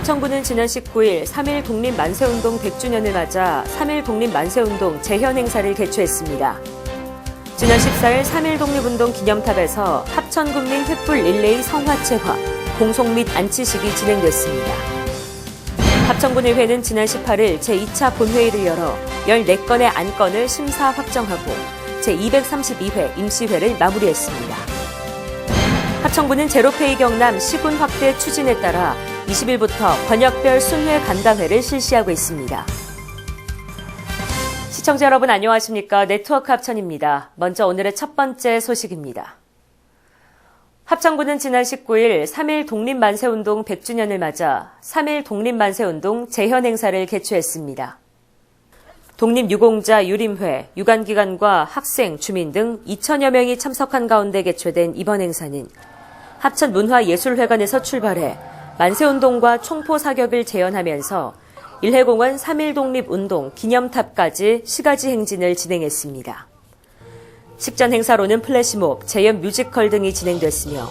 합천구는 지난 19일 3.1 독립만세운동 100주년을 맞아 3.1 독립만세운동 재현 행사를 개최했습니다. 지난 14일 3.1 독립운동 기념탑에서 합천군민 횃불 릴레이 성화체화, 봉송 및 안치식이 진행됐습니다. 합천군의회는 지난 18일 제2차 본회의를 열어 14건의 안건을 심사 확정하고 제232회 임시회를 마무리했습니다. 합천구는 제로페이 경남 시군 확대 추진에 따라 20일부터 권역별 순회 간담회를 실시하고 있습니다. 시청자 여러분 안녕하십니까? 네트워크 합천입니다. 먼저 오늘의 첫 번째 소식입니다. 합천구는 지난 19일 3.1 독립만세운동 100주년을 맞아 3.1 독립만세운동 재현 행사를 개최했습니다. 독립유공자 유림회, 유관기관과 학생, 주민 등 2천여 명이 참석한 가운데 개최된 이번 행사는 합천문화예술회관에서 출발해 만세운동과 총포 사격을 재현하면서 일회공원 3.1 독립운동 기념탑까지 시가지 행진을 진행했습니다. 식전 행사로는 플래시몹, 재연 뮤지컬 등이 진행됐으며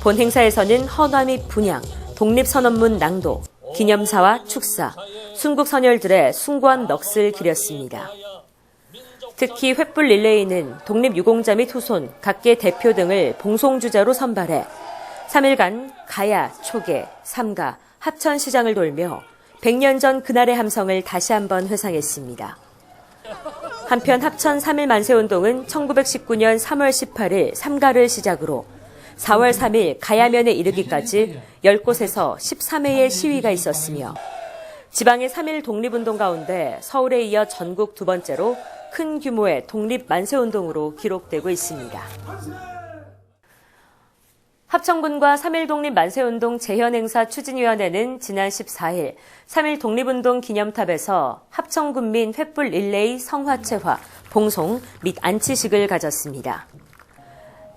본 행사에서는 헌화 및 분향, 독립선언문 낭독, 기념사와 축사, 순국 선열들의 숭고한 넋을 기렸습니다. 특히 횃불 릴레이는 독립유공자 및 후손, 각계 대표 등을 봉송주자로 선발해 3일간 가야, 초계, 삼가, 합천시장을 돌며 100년 전 그날의 함성을 다시 한번 회상했습니다. 한편 합천 3.1 만세운동은 1919년 3월 18일 삼가를 시작으로 4월 3일 가야면에 이르기까지 10곳에서 13회의 시위가 있었으며 지방의 3.1 독립운동 가운데 서울에 이어 전국 두 번째로 큰 규모의 독립만세운동으로 기록되고 있습니다. 합천군과 3.1 독립만세운동 재현행사 추진위원회는 지난 14일 3.1 독립운동 기념탑에서 합천군민 횃불 릴레이 성화체화, 봉송 및 안치식을 가졌습니다.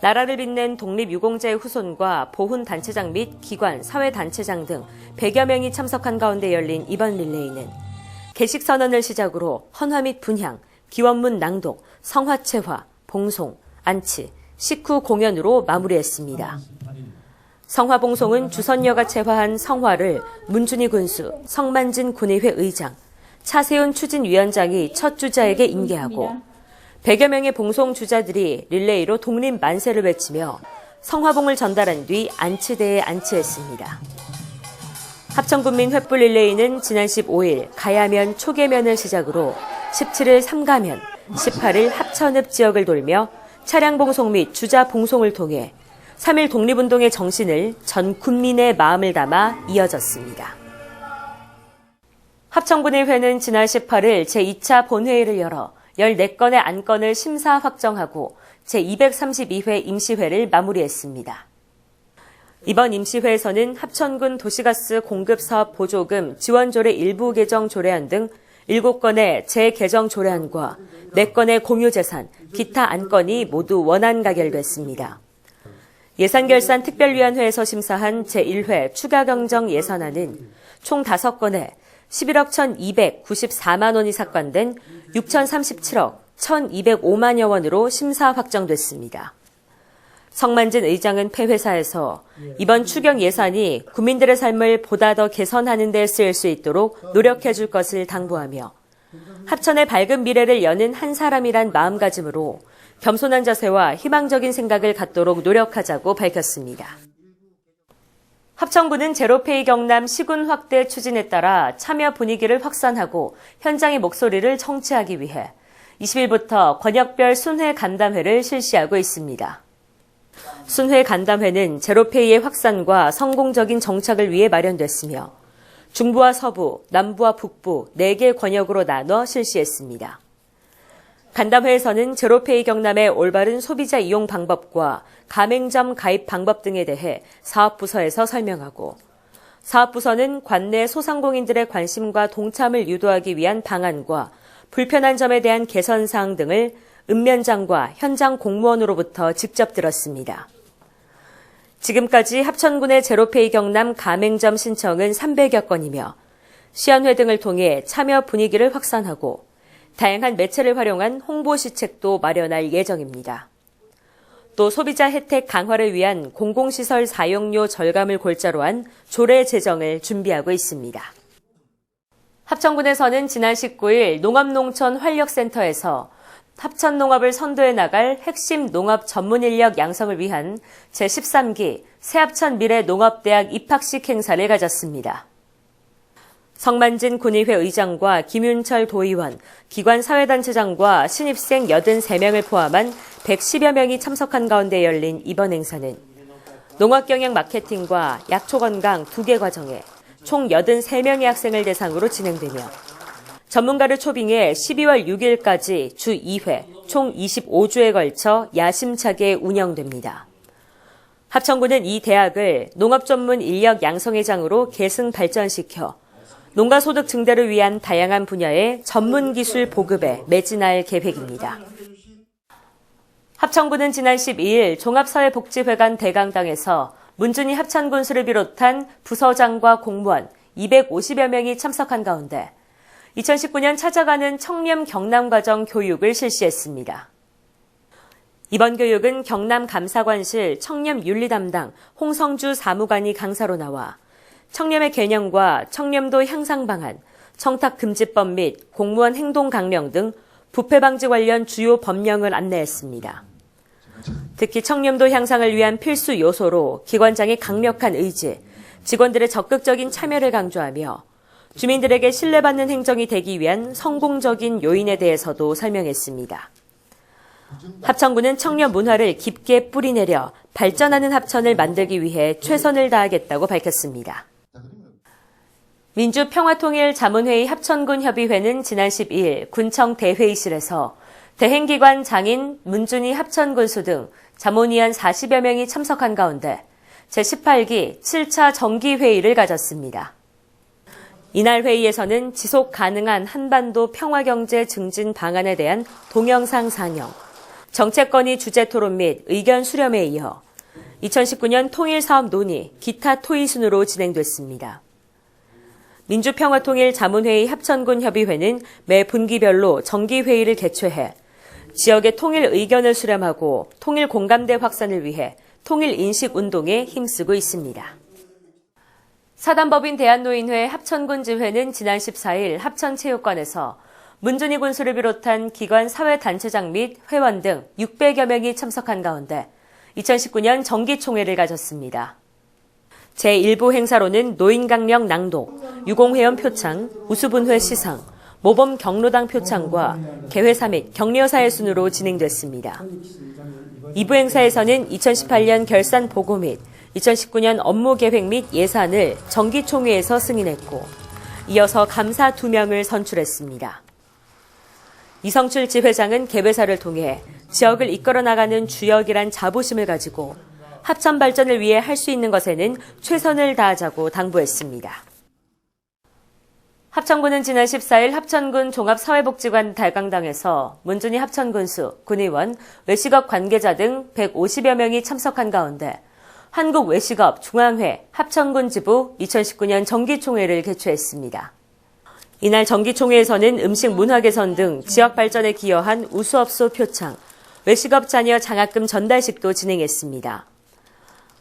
나라를 빛낸 독립유공자의 후손과 보훈단체장 및 기관, 사회단체장 등 100여 명이 참석한 가운데 열린 이번 릴레이는 개식선언을 시작으로 헌화 및 분향, 기원문 낭독, 성화체화, 봉송, 안치, 식후 공연으로 마무리했습니다. 성화봉송은 주선녀가 체화한 성화를 문준희 군수, 성만진 군의회 의장, 차세훈 추진위원장이 첫 주자에게 인계하고 100여 명의 봉송 주자들이 릴레이로 독립 만세를 외치며 성화봉을 전달한 뒤 안치대에 안치했습니다. 합천군민 횃불 릴레이는 지난 15일 가야면 초계면을 시작으로 17일 삼가면, 18일 합천읍 지역을 돌며 차량 봉송 및 주자 봉송을 통해 3.1 독립운동의 정신을 전 국민의 마음을 담아 이어졌습니다. 합천군의회는 지난 18일 제2차 본회의를 열어 14건의 안건을 심사 확정하고 제232회 임시회를 마무리했습니다. 이번 임시회에서는 합천군 도시가스 공급사업 보조금 지원조례 일부 개정 조례안 등 7건의 재개정 조례안과 4건의 공유재산, 기타 안건이 모두 원안 가결됐습니다. 예산결산특별위원회에서 심사한 제1회 추가경정 예산안은 총 5건에 11억 1,294만 원이 삭감된 6,037억 1,205만여 원으로 심사 확정됐습니다. 성만진 의장은 폐회사에서 이번 추경 예산이 국민들의 삶을 보다 더 개선하는 데 쓰일 수 있도록 노력해 줄 것을 당부하며 합천의 밝은 미래를 여는 한 사람이란 마음가짐으로 겸손한 자세와 희망적인 생각을 갖도록 노력하자고 밝혔습니다. 합천구는 제로페이 경남 시군 확대 추진에 따라 참여 분위기를 확산하고 현장의 목소리를 청취하기 위해 20일부터 권역별 순회 간담회를 실시하고 있습니다. 순회 간담회는 제로페이의 확산과 성공적인 정착을 위해 마련됐으며 중부와 서부, 남부와 북부 4개 권역으로 나눠 실시했습니다. 간담회에서는 제로페이 경남의 올바른 소비자 이용 방법과 가맹점 가입 방법 등에 대해 사업부서에서 설명하고 사업부서는 관내 소상공인들의 관심과 동참을 유도하기 위한 방안과 불편한 점에 대한 개선 사항 등을 읍면장과 현장 공무원으로부터 직접 들었습니다. 지금까지 합천군의 제로페이 경남 가맹점 신청은 300여 건이며 시연회 등을 통해 참여 분위기를 확산하고 다양한 매체를 활용한 홍보 시책도 마련할 예정입니다. 또 소비자 혜택 강화를 위한 공공시설 사용료 절감을 골자로 한 조례 제정을 준비하고 있습니다. 합천군에서는 지난 19일 농업농촌 활력센터에서 합천농업을 선도해 나갈 핵심 농업 전문 인력 양성을 위한 제13기 새합천 미래농업대학 입학식 행사를 가졌습니다. 성만진 군의회 의장과 김윤철 도의원, 기관사회단체장과 신입생 83명을 포함한 110여 명이 참석한 가운데 열린 이번 행사는 농업경영 마케팅과 약초건강 2개 과정에 총 83명의 학생을 대상으로 진행되며 전문가를 초빙해 12월 6일까지 주 2회, 총 25주에 걸쳐 야심차게 운영됩니다. 합천군은 이 대학을 농업 전문 인력 양성회장으로 계승 발전시켜 농가 소득 증대를 위한 다양한 분야의 전문 기술 보급에 매진할 계획입니다. 합천군은 지난 12일 종합사회복지회관 대강당에서 문준희 합천군수를 비롯한 부서장과 공무원 250여 명이 참석한 가운데 2019년 찾아가는 청렴 경남과정 교육을 실시했습니다. 이번 교육은 경남감사관실 청렴윤리 담당 홍성주 사무관이 강사로 나와 청렴의 개념과 청렴도 향상 방안, 청탁금지법 및 공무원 행동 강령 등 부패 방지 관련 주요 법령을 안내했습니다. 특히 청렴도 향상을 위한 필수 요소로 기관장의 강력한 의지, 직원들의 적극적인 참여를 강조하며 주민들에게 신뢰받는 행정이 되기 위한 성공적인 요인에 대해서도 설명했습니다. 합천군은 청렴 문화를 깊게 뿌리내려 발전하는 합천을 만들기 위해 최선을 다하겠다고 밝혔습니다. 민주평화통일자문회의 합천군협의회는 지난 12일 군청 대회의실에서 대행기관 장인 문준희 합천군수 등 자문위원 40여 명이 참석한 가운데 제18기 7차 정기회의를 가졌습니다. 이날 회의에서는 지속 가능한 한반도 평화경제 증진 방안에 대한 동영상 상영, 정책건의 주제 토론 및 의견 수렴에 이어 2019년 통일사업 논의, 기타 토의 순으로 진행됐습니다. 민주평화통일자문회의 합천군협의회는 매 분기별로 정기회의를 개최해 지역의 통일 의견을 수렴하고 통일 공감대 확산을 위해 통일인식운동에 힘쓰고 있습니다. 사단법인 대한노인회 합천군지회는 지난 14일 합천체육관에서 문준희 군수를 비롯한 기관 사회단체장 및 회원 등 600여 명이 참석한 가운데 2019년 정기총회를 가졌습니다. 제1부 행사로는 노인강령 낭독, 유공회원 표창, 우수분회 시상, 모범 경로당 표창과 개회사 및 격려사의 순으로 진행됐습니다. 2부 행사에서는 2018년 결산 보고 및 2019년 업무 계획 및 예산을 정기총회에서 승인했고 이어서 감사 2명을 선출했습니다. 이성출 지회장은 개회사를 통해 지역을 이끌어 나가는 주역이란 자부심을 가지고 합천 발전을 위해 할 수 있는 것에는 최선을 다하자고 당부했습니다. 합천군은 지난 14일 합천군 종합사회복지관 달강당에서 문준희 합천군수, 군의원, 외식업 관계자 등 150여 명이 참석한 가운데 한국외식업 중앙회 합천군 지부 2019년 정기총회를 개최했습니다. 이날 정기총회에서는 음식 문화 개선 등 지역 발전에 기여한 우수업소 표창, 외식업 자녀 장학금 전달식도 진행했습니다.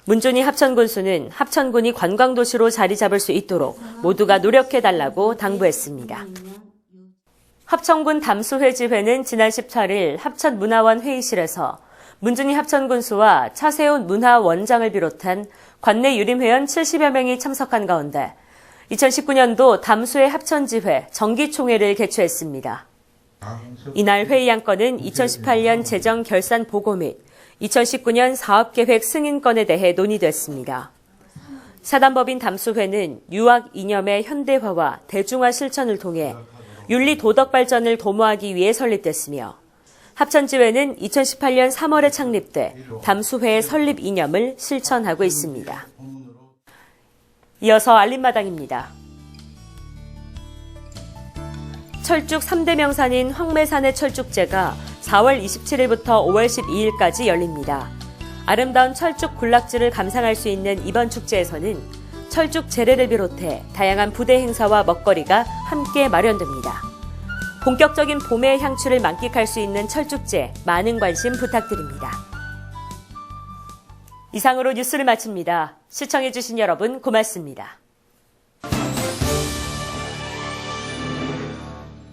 문준희 합천군수는 합천군이 관광도시로 자리 잡을 수 있도록 모두가 노력해달라고 당부했습니다. 합천군 담수회지회는 지난 18일 합천문화원 회의실에서 문준희 합천군수와 차세훈 문화원장을 비롯한 관내 유림회원 70여 명이 참석한 가운데 2019년도 담수회 합천지회 정기총회를 개최했습니다. 이날 회의 안건은 2018년 재정 결산 보고 및 2019년 사업계획 승인건에 대해 논의됐습니다. 사단법인 담수회는 유학 이념의 현대화와 대중화 실천을 통해 윤리 도덕 발전을 도모하기 위해 설립됐으며 합천지회는 2018년 3월에 창립돼 담수회의 설립 이념을 실천하고 있습니다. 이어서 알림마당입니다. 철쭉 3대 명산인 황매산의 철쭉제가 4월 27일부터 5월 12일까지 열립니다. 아름다운 철쭉 군락지를 감상할 수 있는 이번 축제에서는 철쭉 제례를 비롯해 다양한 부대 행사와 먹거리가 함께 마련됩니다. 본격적인 봄의 향취를 만끽할 수 있는 철쭉제 많은 관심 부탁드립니다. 이상으로 뉴스를 마칩니다. 시청해주신 여러분 고맙습니다.